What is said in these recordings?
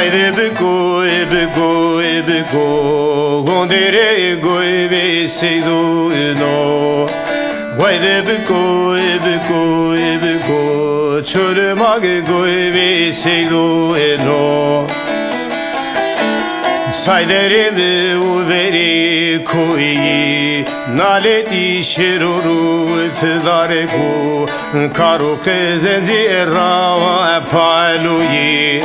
Why the bego, gondere go be say do no. Why the bego, chole mage go be say do no. Sayderimi uveri koyi, naleti şiruru tedare go, karu kezenzi rava paluyi.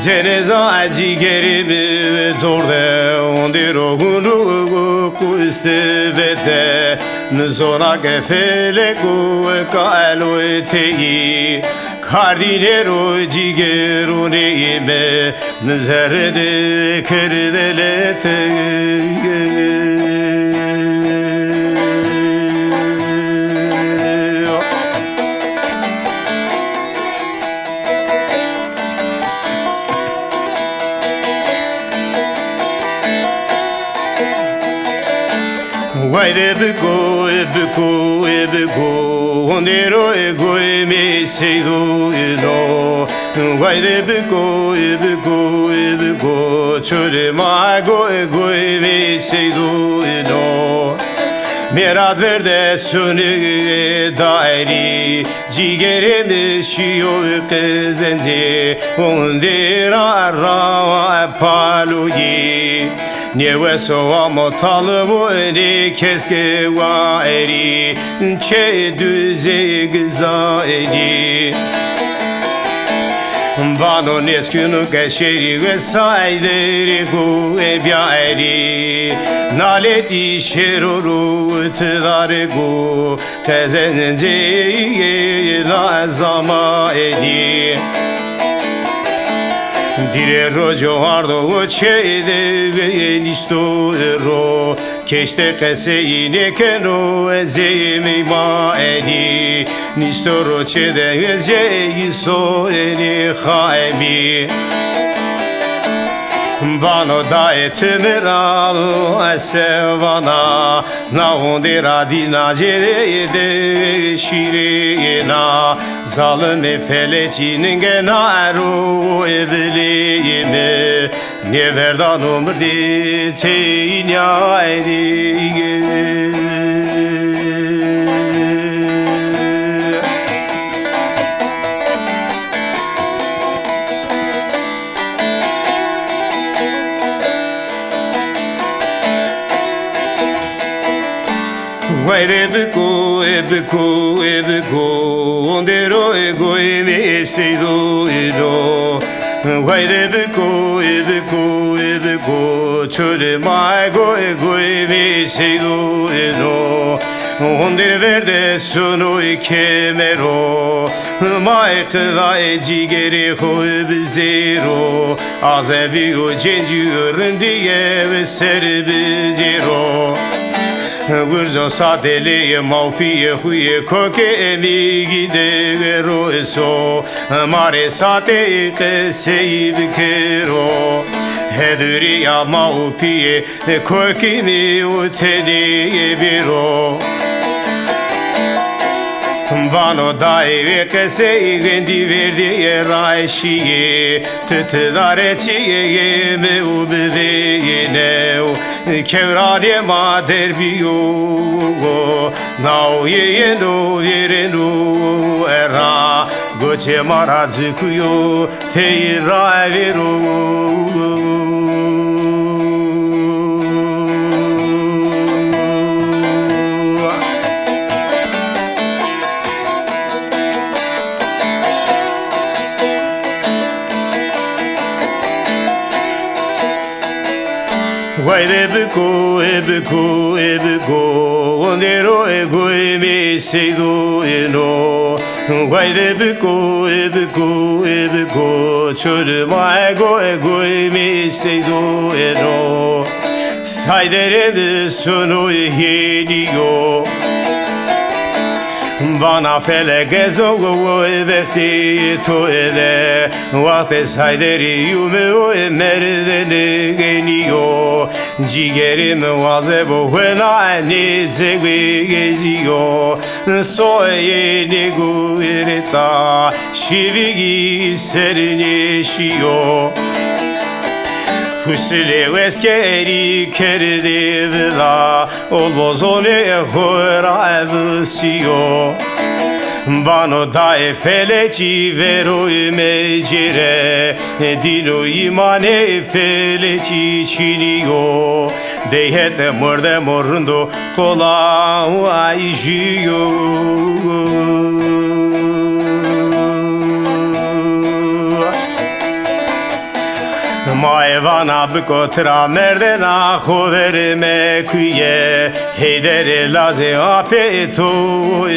Ceneza acı gerimi zorde, ondiro gunu kustevete, nzona gefele go kalu teyi. Cardinero cigero neyime Nzerde kerdelete Why the bego, ondero ego me say do no. Why the bego, chole mago ego me say do no. Merad verde sönü dairi, cigerimi şiyo kezenci, ondera rava paluyi. Niye soğamo talıbu eri keske va eri çe düze gıza eri Vano neskunu keşeri ve sayderi hu ebya eri Naleti şeruru tıdare gu tezence lazama eri Dire rojo hardo çeyde ve nisto ero Keşte keseyine keno ezeyimi ma eni Nisto roçede ezeyi so eni haemi Vano da etmeral sevana Na ondera dina cerede şirina Zalim felecinin genaru evliyime Ne verdan umrdi teyinya eriye Why the bego, ondero ego me say do no. Why the bego, chole mago ego me say do no. Ondere verde sono kemero, mai kılay cigeri hoy bizero. Azebi o cenci diye ve serbizero. Gurzo sadeli maupiye huye koke emi gide vero eso mare sate keseyib kero heduri ya maupiye koke mi uteni vero Vano dai ve kesey gendi verdi raşiye tıtıdare çiye me ubeveyne Kevrane mader biyo Nao yeyendo yerendo era Goche marazikuyo Teira vero Why the bego, ondero ego me say do no. Why the bego, chole mago ego me say do no. Sayderimi sonu hediyo Bana feleke zogu evekti tuede Vaktes hayderi yume merdeni geliyor Ciğerim vazebo hwenani zegvi geziyor Soyeni guirita şivigi serneşiyor Husile veskeri kerdi vila Ol bozone hora evsiyo Bano dae feleci vero mecire Dino imane feleci çiniyo Deyhete morde morundo kola ayjiyo Maevana bikotra merdena khoverme kuye Heydere laze apeto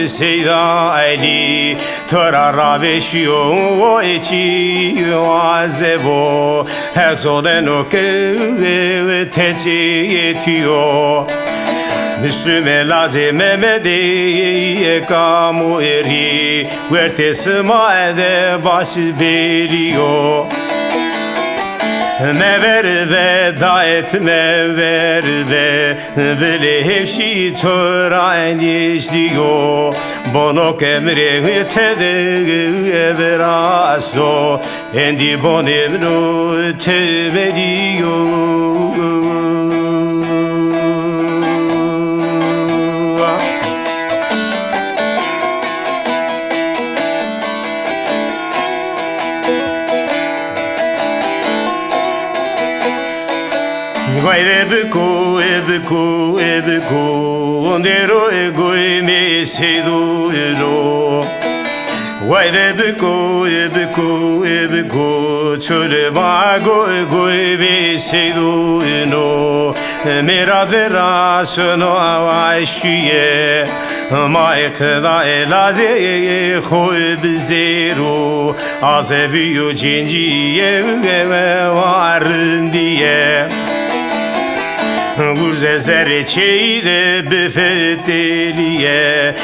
seyda ali Tora rabeşiyo o eçi azebo Hexodeno ke teci yetiyor Müslüme lazım Mehmedi kamu eri Vertesi maede başı veriyor Mever ve daet ver ve Bile hepsi tören işliyor Bonok emre tede verasto Endi bonemno temeliyor Ebeku, ebeku, ebeku Ondero egoi me sedu elo Vay ebeku, ebeku, ebeku Çöle vago egoi me sedu elo Mera vera söno avay şiye Ma ekda elaze khoy bizeru Azeviyo cinciye ve varın diye Guze zerreçeyi de befeteliye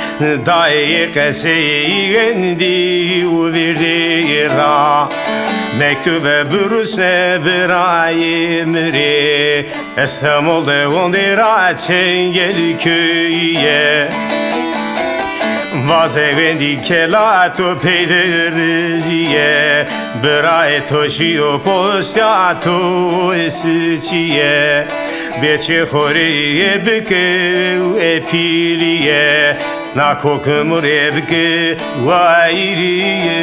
Daye keseyi gendi uvirdi ra Mektube bürüsne birayimri İstanbul'da ondira çengel köyye Vazevendi kelato peyderiziye Biraye toşiyo postato esiciye Beçe khoriye bike epiliye Na kokumur ebke vairiye